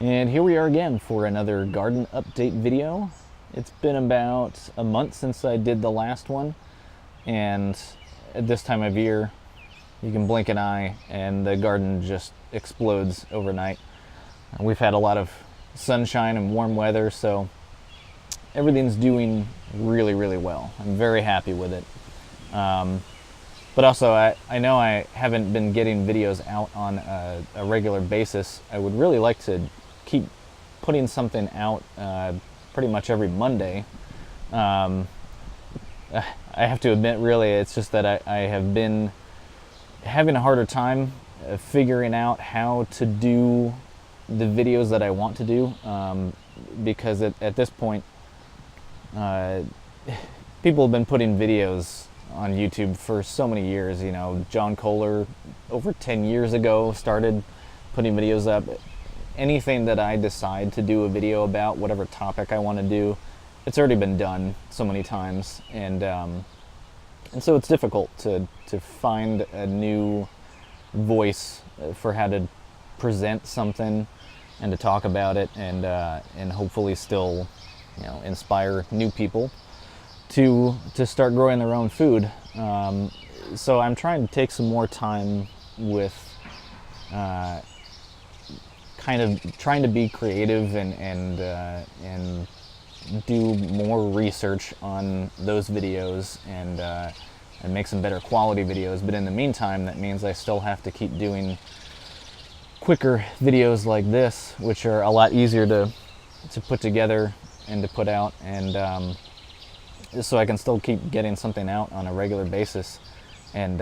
And here we are again for another garden update video. It's been about a month since I did the last one, and at this time of year you can blink an eye and the garden just explodes overnight. We've had a lot of sunshine and warm weather, so everything's doing really well. I'm very happy with it. But also, I know I haven't been getting videos out on a regular basis. I would really like to keep putting something out pretty much every Monday. I have to admit, really, it's just that I have been having a harder time figuring out how to do the videos that I want to do, because at this point, people have been putting videos on YouTube for so many years. You know, John Kohler over 10 years ago started putting videos up. Anything that I decide to do a video about, whatever topic I want to do, it's already been done so many times, and so it's difficult to find a new voice for how to present something and to talk about it, and hopefully still, you know, inspire new people to start growing their own food. So I'm trying to take some more time with kind of trying to be creative and do more research on those videos and make some better quality videos. But in the meantime, that means I still have to keep doing quicker videos like this, which are a lot easier to put together and to put out, and so I can still keep getting something out on a regular basis. And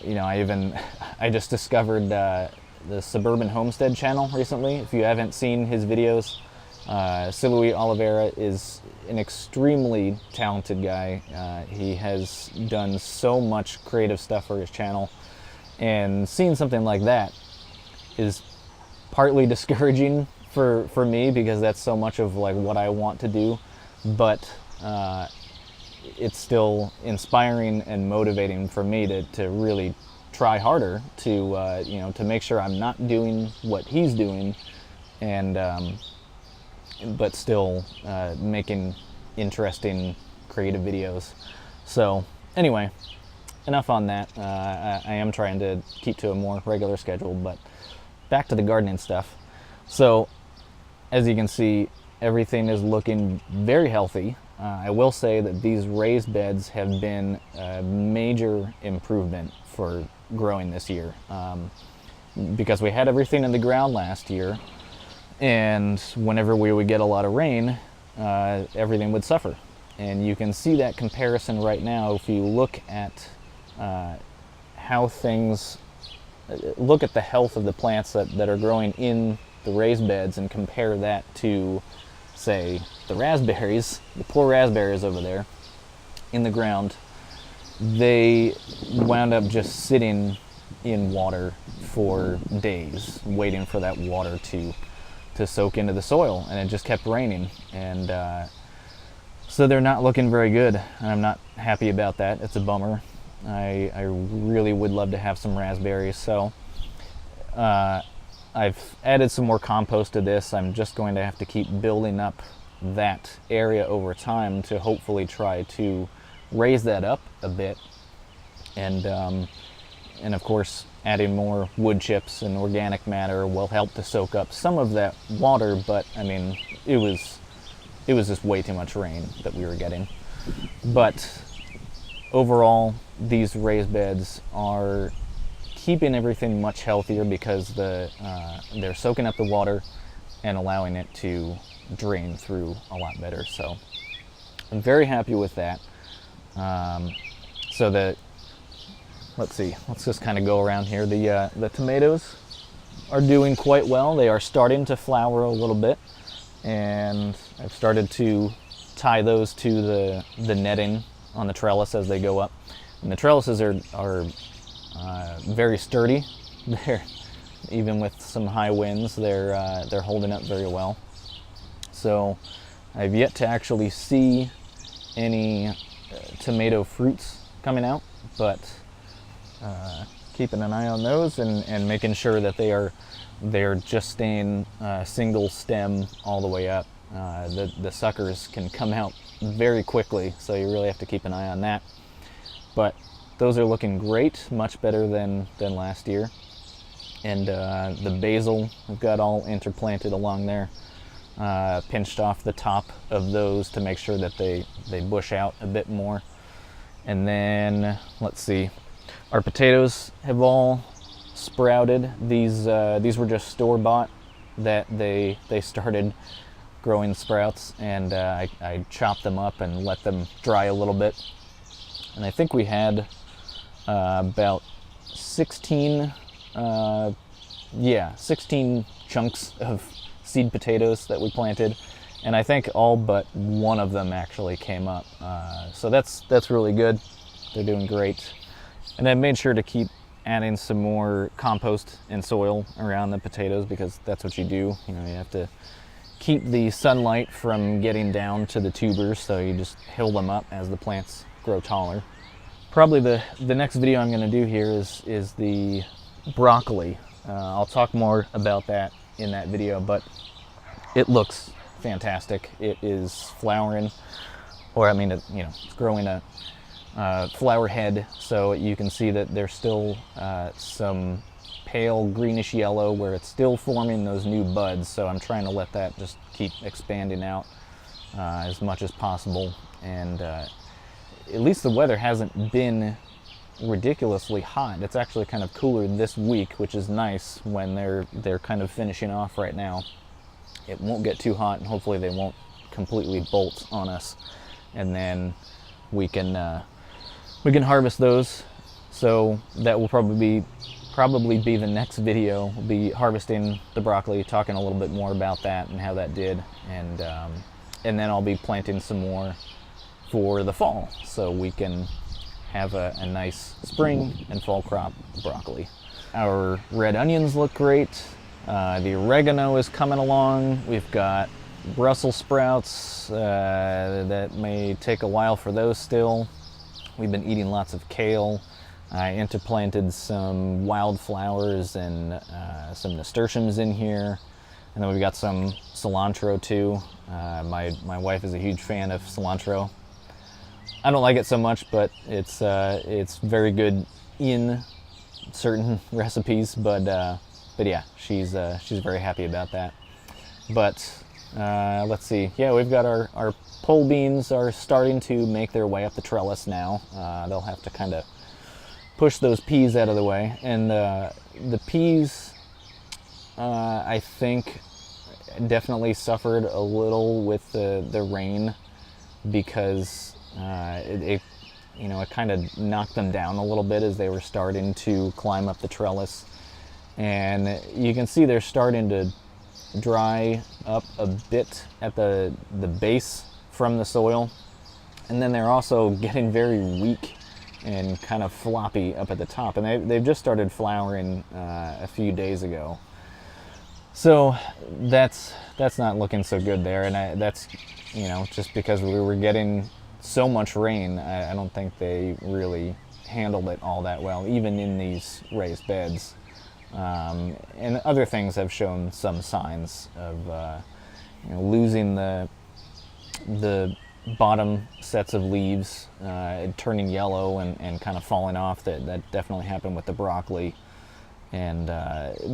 you know, I just discovered the Suburban Homestead channel recently. If you haven't seen his videos, Silui Oliveira is an extremely talented guy. He has done so much creative stuff for his channel, and seeing something like that is partly discouraging for me, because that's so much of like what I want to do, but it's still inspiring and motivating for me to really try harder to you know, to make sure I'm not doing what he's doing, and but still making interesting creative videos. So anyway, enough on that. I am trying to keep to a more regular schedule, but back to the gardening stuff. So as you can see, everything is looking very healthy. I will say that these raised beds have been a major improvement for growing this year, because we had everything in the ground last year, and whenever we would get a lot of rain, everything would suffer. And you can see that comparison right now if you look at how things, look at the health of the plants that are growing in the raised beds and compare that to, say, the raspberries, the poor raspberries over there in the ground. They wound up just sitting in water for days, waiting for that water to soak into the soil, and it just kept raining, and so they're not looking very good, and I'm not happy about that. It's a bummer. I really would love to have some raspberries, so I've added some more compost to this. I'm just going to have to keep building up that area over time to hopefully try to raise that up a bit, and of course adding more wood chips and organic matter will help to soak up some of that water. But I mean, it was just way too much rain that we were getting. But overall, these raised beds are keeping everything much healthier because they're soaking up the water and allowing it to drain through a lot better. So I'm very happy with that. So let's see, let's just kind of go around here. The tomatoes are doing quite well. They are starting to flower a little bit, and I've started to tie those to the netting on the trellis as they go up. And the trellises are very sturdy. They're, even with some high winds, they're holding up very well. So I've yet to actually see any tomato fruits coming out, but keeping an eye on those and making sure that they are they're just staying single stem all the way up. The suckers can come out very quickly, so you really have to keep an eye on that. But those are looking great, much better than last year. And the basil, we've got all interplanted along there. Pinched off the top of those to make sure that they bush out a bit more. And then, let's see, our potatoes have all sprouted. These were just store-bought that they started growing sprouts, and I chopped them up and let them dry a little bit. And I think we had about 16 chunks of seed potatoes that we planted, and I think all but one of them actually came up. So that's really good. They're doing great. And I made sure to keep adding some more compost and soil around the potatoes, because that's what you do. You know, you have to keep the sunlight from getting down to the tubers, so you just hill them up as the plants grow taller. Probably the next video I'm going to do here is the broccoli. I'll talk more about that in that video, but it looks fantastic. It is flowering, or I mean, it's growing a flower head, so you can see that there's still some pale greenish yellow where it's still forming those new buds, so I'm trying to let that just keep expanding out as much as possible. And at least the weather hasn't been ridiculously hot. It's actually kind of cooler this week, which is nice when they're kind of finishing off right now. It won't get too hot, and hopefully they won't completely bolt on us, and then we can harvest those. So that will probably be the next video. We'll be harvesting the broccoli, talking a little bit more about that and how that did, and then I'll be planting some more for the fall, so we can have a nice spring and fall crop broccoli. Our red onions look great. The oregano is coming along. We've got Brussels sprouts that may take a while for those still. We've been eating lots of kale. I interplanted some wildflowers and some nasturtiums in here. And then we've got some cilantro too. My wife is a huge fan of cilantro. I don't like it so much, but it's very good in certain recipes. But yeah, she's very happy about that. But let's see. Yeah, we've got our pole beans are starting to make their way up the trellis now. They'll have to kind of push those peas out of the way. And the peas, I think, definitely suffered a little with the rain, because it kind of knocked them down a little bit as they were starting to climb up the trellis. And you can see they're starting to dry up a bit at the base from the soil, and then they're also getting very weak and kind of floppy up at the top, and they've just started flowering a few days ago. So that's not looking so good there, and that's just because we were getting so much rain. I don't think they really handled it all that well, even in these raised beds. And other things have shown some signs of losing the bottom sets of leaves, turning yellow and kind of falling off. That definitely happened with the broccoli. And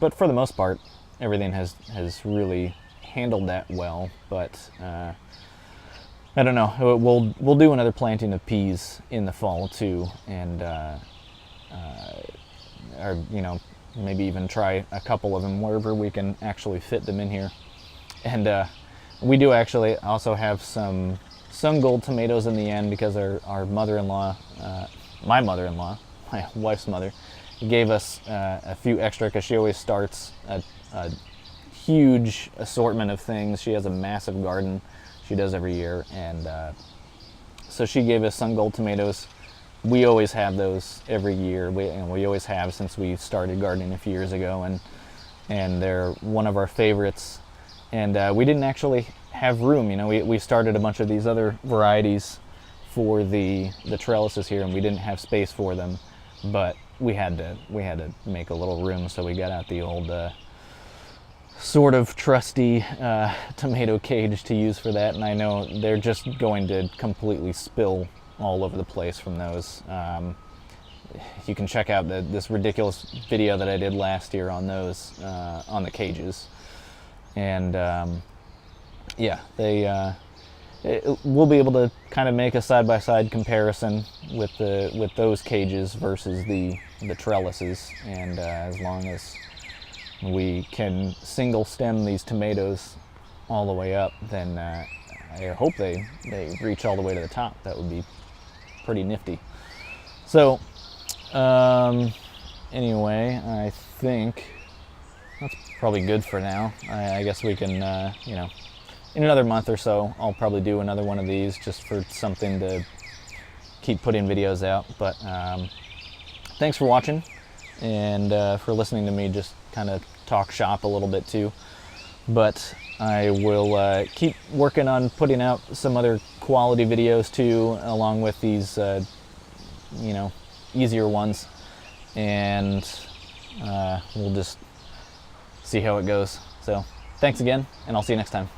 but for the most part, everything has really handled that well. But I don't know. We'll do another planting of peas in the fall too, and or maybe even try a couple of them wherever we can actually fit them in here. And we do actually also have some gold tomatoes in the end, because our mother-in-law, my mother-in-law, my wife's mother, gave us a few extra, because she always starts a huge assortment of things. She has a massive garden she does every year, and so she gave us some gold tomatoes. We always have those every year. We always have since we started gardening a few years ago, and they're one of our favorites. And we didn't actually have room. We started a bunch of these other varieties for the trellises here, and we didn't have space for them. But we had to make a little room, so we got out the old sort of trusty tomato cage to use for that, and I know they're just going to completely spill all over the place from those. You can check out this ridiculous video that I did last year on those, on the cages, and yeah, we'll be able to kind of make a side-by-side comparison with those cages versus the trellises, and as long as we can single stem these tomatoes all the way up, then I hope they reach all the way to the top. That would be pretty nifty. So anyway, I think that's probably good for now. I guess we can, you know, in another month or so, I'll probably do another one of these just for something to keep putting videos out. But thanks for watching, and for listening to me just kind of talk shop a little bit too. But I will keep working on putting out some other quality videos too, along with these, you know, easier ones, and we'll just see how it goes. So thanks again, and I'll see you next time.